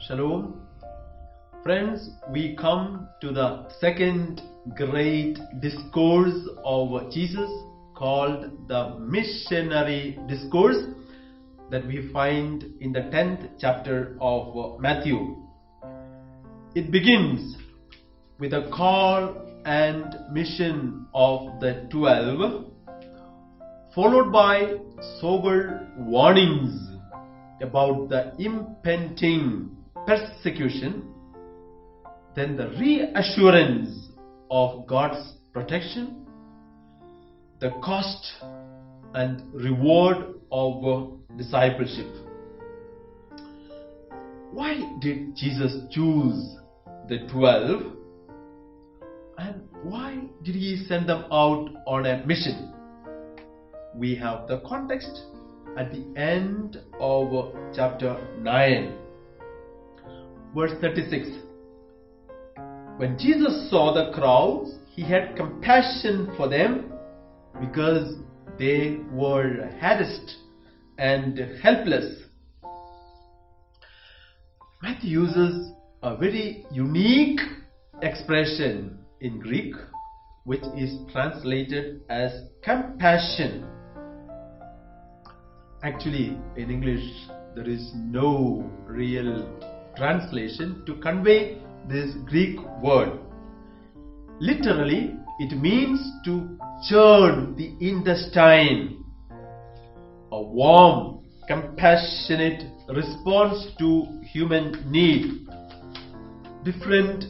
Shalom. Friends, we come to the second great discourse of Jesus called the Missionary Discourse that we find in the 10th chapter of Matthew. It begins with a call and mission of the 12, followed by sober warnings about the impending persecution, then the reassurance of God's protection, the cost and reward of discipleship. Why did Jesus choose the 12? And why did he send them out on a mission? We have the context at the end of chapter 9. Verse 36. When Jesus saw the crowds, he had compassion for them because they were harassed and helpless. Matthew uses a very unique expression in Greek, which is translated as compassion. Actually, in English, there is no real translation to convey this Greek word. Literally, it means to churn the intestine. A warm, compassionate response to human need. Different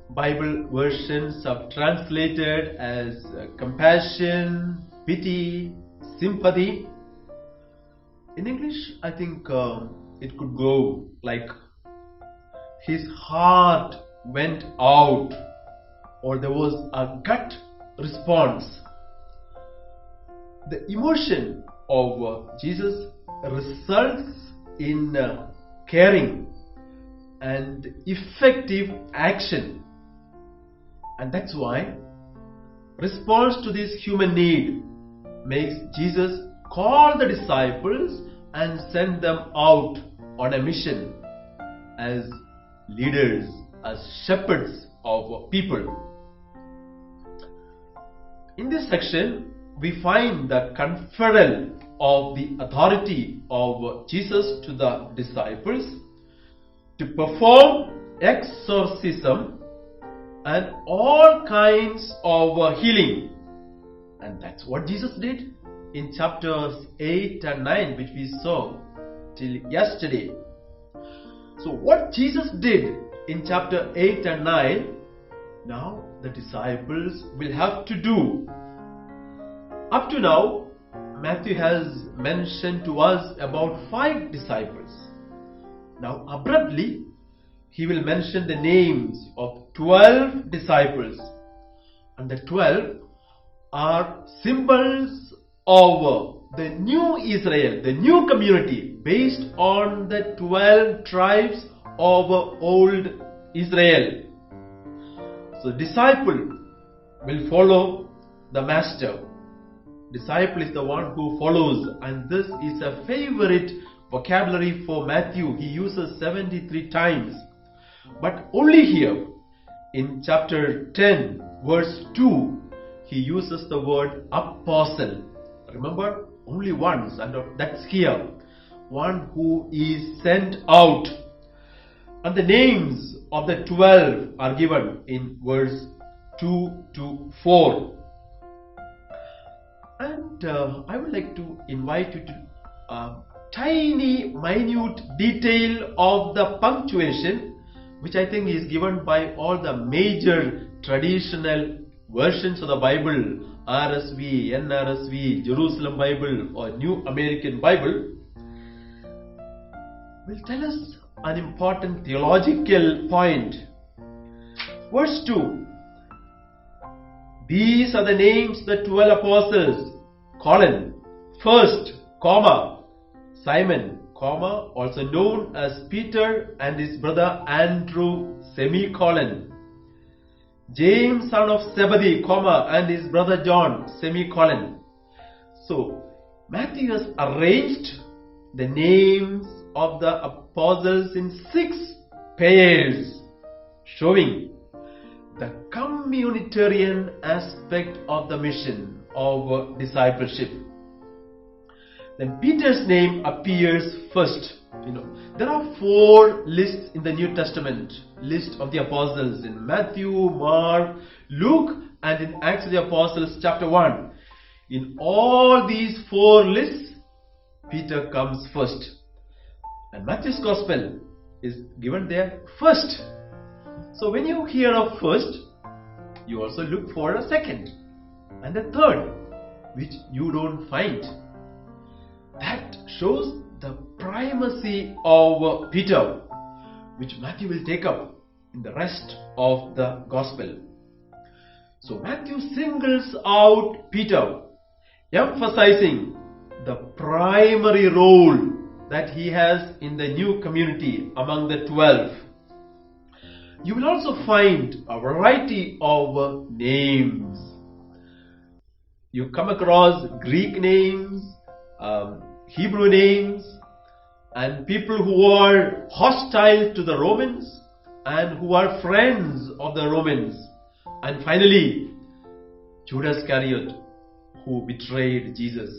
Bible versions are translated as compassion, pity, sympathy. In English, I think it could go like his heart went out, or there was a gut response. The emotion of Jesus results in caring and effective action, and that's why response to this human need makes Jesus call the disciples and send them out on a mission as leaders, as shepherds of people. In this section, we find the conferral of the authority of Jesus to the disciples to perform exorcism and all kinds of healing. And that's what Jesus did in chapters 8 and 9, which we saw till yesterday. So what Jesus did in chapter 8 and 9, now the disciples will have to do. Up to now, Matthew has mentioned to us about 5 disciples. Now abruptly, he will mention the names of 12 disciples. And the 12 are symbols of the new Israel, the new community based on the 12 tribes of old Israel. So disciple will follow the master. Disciple is the one who follows, and this is a favorite vocabulary for Matthew. He uses 73 times. But only here in chapter 10 verse 2 he uses the word apostle. Remember, only once, and that's here. One who is sent out. And the names of the 12 are given in verse 2 to 4. And I would like to invite you to a tiny, minute detail of the punctuation, which I think is given by all the major traditional versions of the Bible, RSV, NRSV, Jerusalem Bible, or New American Bible, will tell us an important theological point. Verse 2. These are the names of the 12 apostles, colon, first, comma, Simon, comma, also known as Peter, and his brother Andrew, semicolon. James, son of Zebedee, comma, and his brother John, semicolon. So, Matthew has arranged the names of the apostles in 6 pairs, showing the communitarian aspect of the mission of discipleship. Then Peter's name appears first. There are 4 lists in the New Testament, list of the apostles in Matthew, Mark, Luke, and in Acts of the Apostles chapter 1. In all these 4 lists, Peter comes first. And Matthew's Gospel is given there first. So when you hear of first, you also look for a second and a third, which you don't find. That shows the primacy of Peter, which Matthew will take up in the rest of the Gospel. So Matthew singles out Peter, emphasizing the primary role that he has in the new community among the 12. You will also find a variety of names. You come across Greek names, Hebrew names, and people who are hostile to the Romans and who are friends of the Romans. And finally, Judas Iscariot, who betrayed Jesus.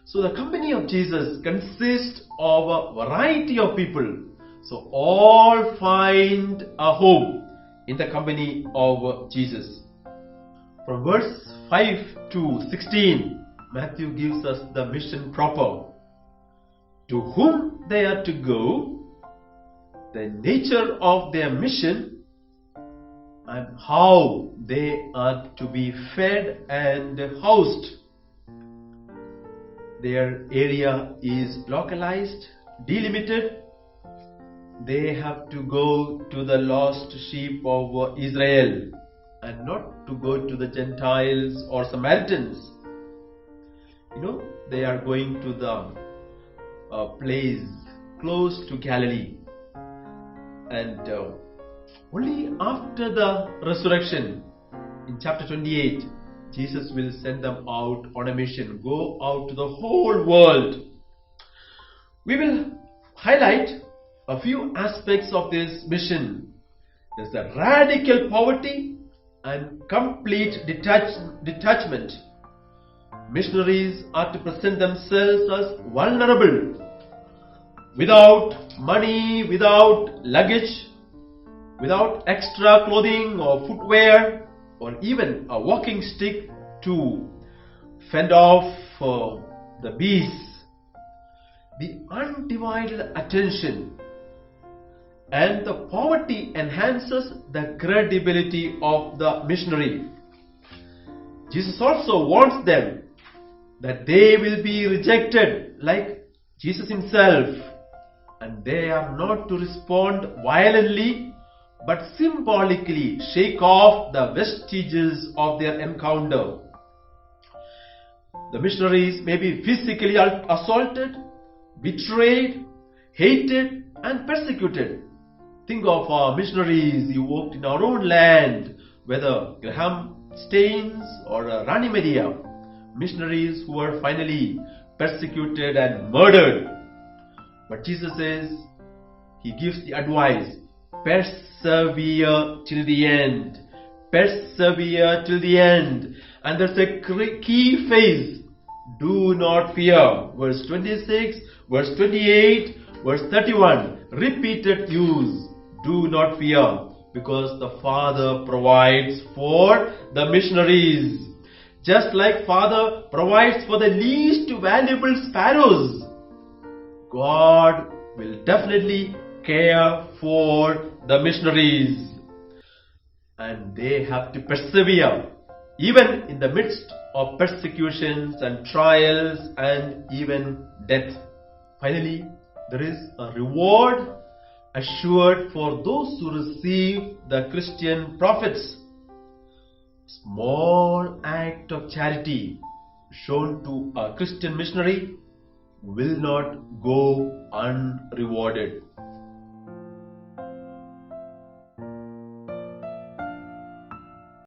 So the company of Jesus consists of a variety of people. So all find a home in the company of Jesus. From verse 5 to 16, Matthew gives us the mission proper. To whom they are to go, the nature of their mission, and how they are to be fed and housed. Their area is localized, delimited. They have to go to the lost sheep of Israel and not to go to the Gentiles or Samaritans. They are going to the place close to Galilee. And only after the resurrection, in chapter 28, Jesus will send them out on a mission. Go out to the whole world. We will highlight a few aspects of this mission. There's the radical poverty and complete detachment. Missionaries are to present themselves as vulnerable, without money, without luggage, without extra clothing or footwear, or even a walking stick to fend off the beasts. The undivided attention and the poverty enhances the credibility of the missionary. Jesus also warns them that they will be rejected like Jesus himself, and they are not to respond violently but symbolically shake off the vestiges of their encounter. The missionaries may be physically assaulted, betrayed, hated, and persecuted. Think of our missionaries who worked in our own land, whether Graham Staines or Rani Media, missionaries who were finally persecuted and murdered. But Jesus says, He gives the advice, persevere till the end. Persevere till the end. And there's a key phrase, do not fear. Verse 26, verse 28, verse 31, repeated use. Do not fear, because the Father provides for the missionaries. Just like Father provides for the least valuable sparrows, God will definitely care for the missionaries. And they have to persevere, even in the midst of persecutions and trials and even death. Finally, there is a reward assured for those who receive the Christian prophets. Small act of charity shown to a Christian missionary will not go unrewarded.